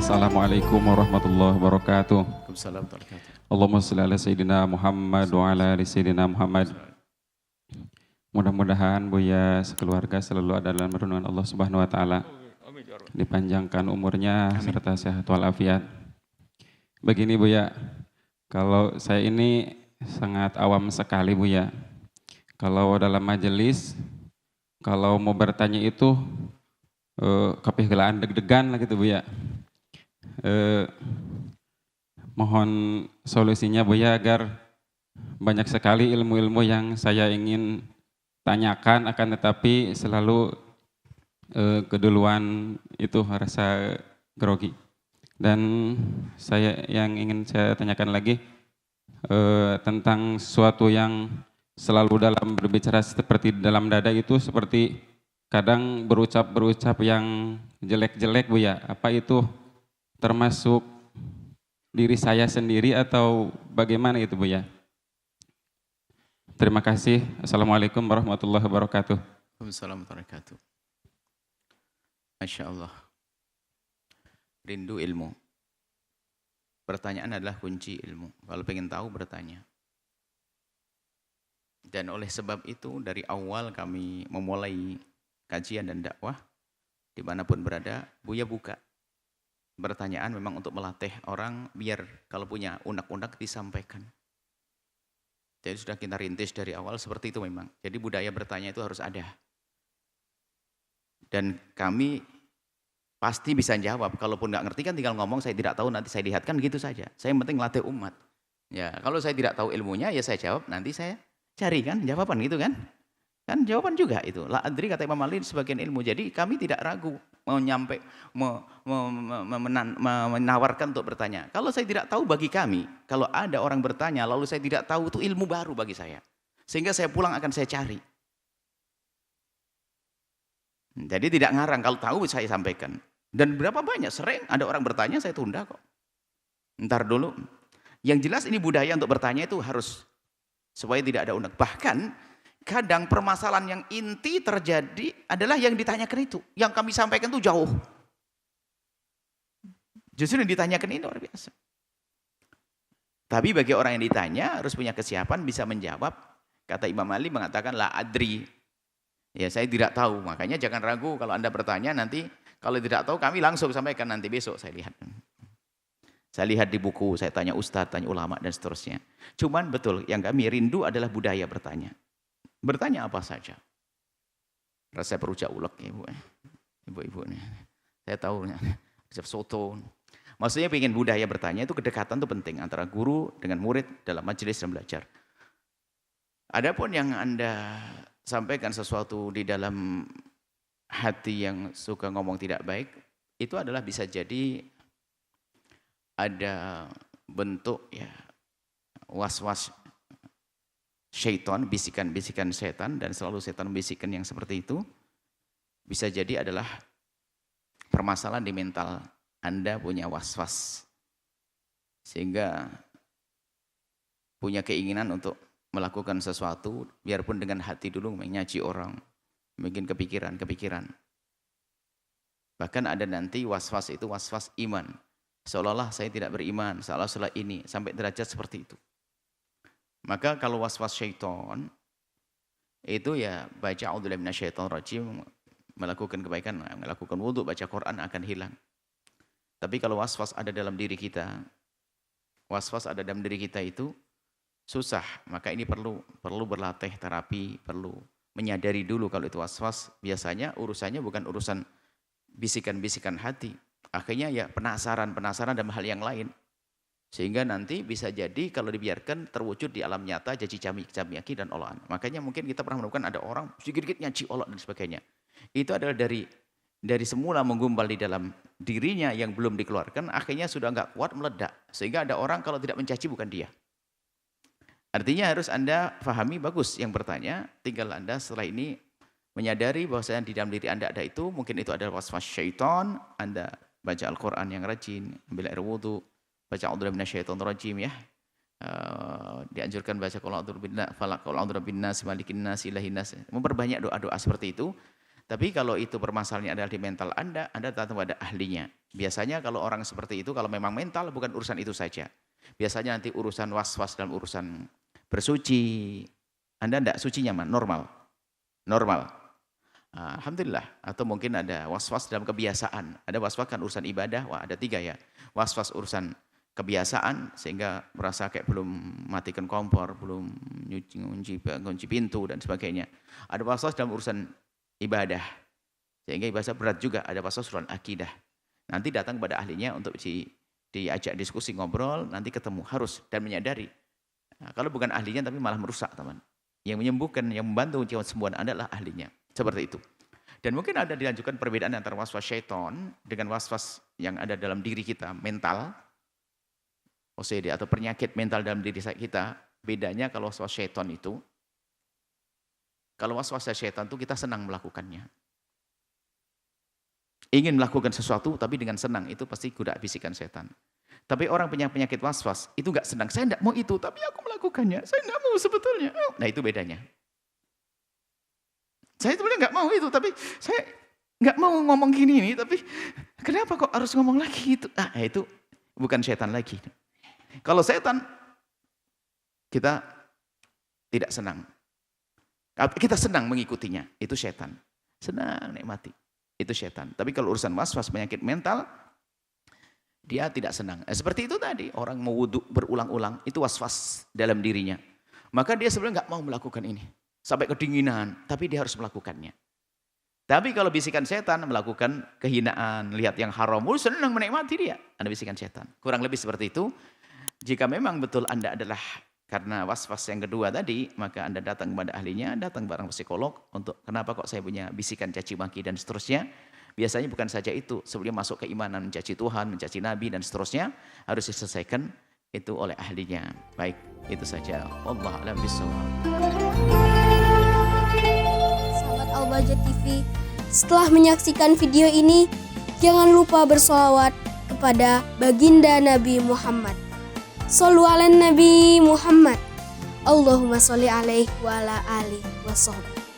Assalamualaikum warahmatullahi wabarakatuh. Waalaikumsalam warahmatullahi wabarakatuh. Allahumma shalli ala Sayyidina Muhammad wa ala ali Sayyidina Muhammad. Mudah-mudahan Buya sekeluarga selalu ada dalam renungan Allah Subhanahu wa taala. Dipanjangkan umurnya serta sehat walafiat. Begini Buya, kalau saya ini sangat awam sekali Buya. Kalau dalam majelis, kalau mau bertanya itu kepikiran deg-degan lah gitu Buya. Mohon solusinya Buya agar banyak sekali ilmu-ilmu yang saya ingin tanyakan akan tetapi selalu keduluan itu rasa grogi. Dan yang ingin saya tanyakan lagi tentang sesuatu yang selalu dalam berbicara seperti dalam dada itu seperti kadang berucap yang jelek-jelek Buya. Apa itu termasuk diri saya sendiri atau bagaimana itu Buya? Terima kasih. Assalamualaikum warahmatullahi wabarakatuh. Waalaikumsalam warahmatullahi wabarakatuh. Masya Allah. Rindu ilmu. Pertanyaan adalah kunci ilmu. Kalau pengen tahu bertanya. Dan oleh sebab itu dari awal kami memulai kajian dan dakwah dimanapun berada, Buya buka pertanyaan memang untuk melatih orang biar kalau punya unek-unek disampaikan. Jadi sudah kita rintis dari awal seperti itu memang. Jadi budaya bertanya itu harus ada. Dan kami pasti bisa jawab. Kalaupun nggak ngerti kan tinggal ngomong saya tidak tahu nanti saya lihatkan gitu saja. Saya yang penting latih umat. Ya kalau saya tidak tahu ilmunya ya saya jawab nanti saya cari kan jawaban gitu kan. Kan jawaban juga itu. La adri kata Imam Ali sebagian ilmu. Jadi kami tidak ragu menawarkan untuk bertanya. Kalau saya tidak tahu bagi kami, kalau ada orang bertanya lalu saya tidak tahu itu ilmu baru bagi saya. Sehingga saya pulang akan saya cari. Jadi tidak ngarang, kalau tahu saya sampaikan. Dan berapa banyak, sering ada orang bertanya saya tunda kok. Ntar dulu. Yang jelas ini budaya untuk bertanya itu harus supaya tidak ada unek. Bahkan kadang permasalahan yang inti terjadi adalah yang ditanyakan itu. Yang kami sampaikan itu jauh. Justru yang ditanyakan ini luar biasa. Tapi bagi orang yang ditanya harus punya kesiapan bisa menjawab. Kata Imam Ali mengatakan la adri. Ya saya tidak tahu. Makanya jangan ragu kalau Anda bertanya nanti. Kalau tidak tahu kami langsung sampaikan nanti besok saya lihat. Saya lihat di buku, saya tanya ustadz, tanya ulama dan seterusnya. Cuman betul yang kami rindu adalah budaya bertanya. Bertanya apa saja. Rasa perujak ulek ibu-ibu nih. Saya tahu resep soto. Maksudnya pengen budaya bertanya itu kedekatan itu penting antara guru dengan murid dalam majelis dan belajar. Adapun yang Anda sampaikan sesuatu di dalam hati yang suka ngomong tidak baik, itu adalah bisa jadi ada bentuk ya was-was syaitan, bisikan-bisikan setan, dan selalu setan bisikan yang seperti itu bisa jadi adalah permasalahan di mental Anda punya was-was sehingga punya keinginan untuk melakukan sesuatu biarpun dengan hati dulu menyaji orang, mungkin kepikiran. Bahkan ada nanti was-was itu was-was iman, seolah-olah saya tidak beriman, seolah-olah ini sampai derajat seperti itu. Maka kalau was-was syaitan itu ya baca a'udzubillahi minasyaitonir rajim, melakukan kebaikan, melakukan wudhu, baca Quran akan hilang. Tapi kalau was-was ada dalam diri kita, itu susah. Maka ini perlu berlatih terapi, perlu menyadari dulu kalau itu was-was. Biasanya urusannya bukan urusan bisikan-bisikan hati. Akhirnya ya penasaran dalam hal yang lain. Sehingga nanti bisa jadi kalau dibiarkan terwujud di alam nyata jadi jami-jami dan olahan. Makanya mungkin kita pernah menemukan ada orang sedikit-sedikit nyaji olok dan sebagainya. Itu adalah dari semula menggumpal di dalam dirinya yang belum dikeluarkan, akhirnya sudah enggak kuat meledak. Sehingga ada orang kalau tidak mencaci bukan dia. Artinya harus Anda pahami bagus yang bertanya, tinggal Anda setelah ini menyadari bahwasanya di dalam diri Anda ada itu, mungkin itu adalah was-was syaitan, Anda baca Al-Quran yang rajin, ambil air wudhu, baca a'udzubillahi minasyaitonir rajim ya. Dianjurkan baca qul a'udzu birabbin falaq, qul a'udzu birabbin nas, malikin nas, ilahin nas. Memperbanyak doa-doa seperti itu. Tapi kalau itu permasalahannya adalah di mental Anda datang kepada ahlinya. Biasanya kalau orang seperti itu, kalau memang mental bukan urusan itu saja. Biasanya nanti urusan was-was dalam urusan bersuci. Anda tidak suci nyaman, normal. Normal. Alhamdulillah. Atau mungkin ada was-was dalam kebiasaan. Ada was-was kan urusan ibadah, wah ada 3 ya. Was-was urusan kebiasaan sehingga merasa kayak belum matikan kompor, belum kunci pintu dan sebagainya. Ada was-was dalam urusan ibadah. Sehingga ibadah berat juga, ada was-was urusan akidah. Nanti datang kepada ahlinya untuk diajak diskusi, ngobrol, nanti ketemu harus dan menyadari. Nah, kalau bukan ahlinya tapi malah merusak, teman. Yang menyembuhkan, yang membantu kesembuhan adalah ahlinya. Seperti itu. Dan mungkin ada dilanjutkan perbedaan antara was-was syaitan dengan was-was yang ada dalam diri kita, mental, OCD atau penyakit mental dalam diri kita. Bedanya kalau was-was syaitan itu, kalau was-was syaitan itu kita senang melakukannya. Ingin melakukan sesuatu tapi dengan senang, itu pasti goda bisikan setan. Tapi orang punya penyakit was-was, itu enggak senang. Saya enggak mau itu, tapi aku melakukannya. Saya enggak mau sebetulnya. Nah itu bedanya. Saya sebenarnya enggak mau itu, tapi saya enggak mau ngomong gini nih, tapi kenapa kok harus ngomong lagi itu? Nah itu bukan setan lagi. Kalau setan, kita tidak senang. Kita senang mengikutinya, itu setan. Senang nikmati, itu setan. Tapi kalau urusan was-was penyakit mental, dia tidak senang. Seperti itu tadi, orang mau wudhu berulang-ulang, itu was-was dalam dirinya. Maka dia sebenarnya nggak mau melakukan ini. Sampai kedinginan, tapi dia harus melakukannya. Tapi kalau bisikan setan, melakukan kehinaan, lihat yang haram, senang menikmati dia. Anda bisikan setan. Kurang lebih seperti itu. Jika memang betul Anda adalah karena was-was yang kedua tadi, maka Anda datang kepada ahlinya, datang bareng psikolog untuk kenapa kok saya punya bisikan caci maki dan seterusnya. Biasanya bukan saja itu, sebelum masuk keimanan mencaci Tuhan, mencaci Nabi dan seterusnya, harus diselesaikan itu oleh ahlinya. Baik, itu saja. Wallahu a'lam bishawab. Sahabat Al-Bahjah TV, setelah menyaksikan video ini, jangan lupa bersolawat kepada baginda Nabi Muhammad. Shollu ala Nabi Muhammad. Allahumma sholli alaihi wa ala alihi wa sahbihi.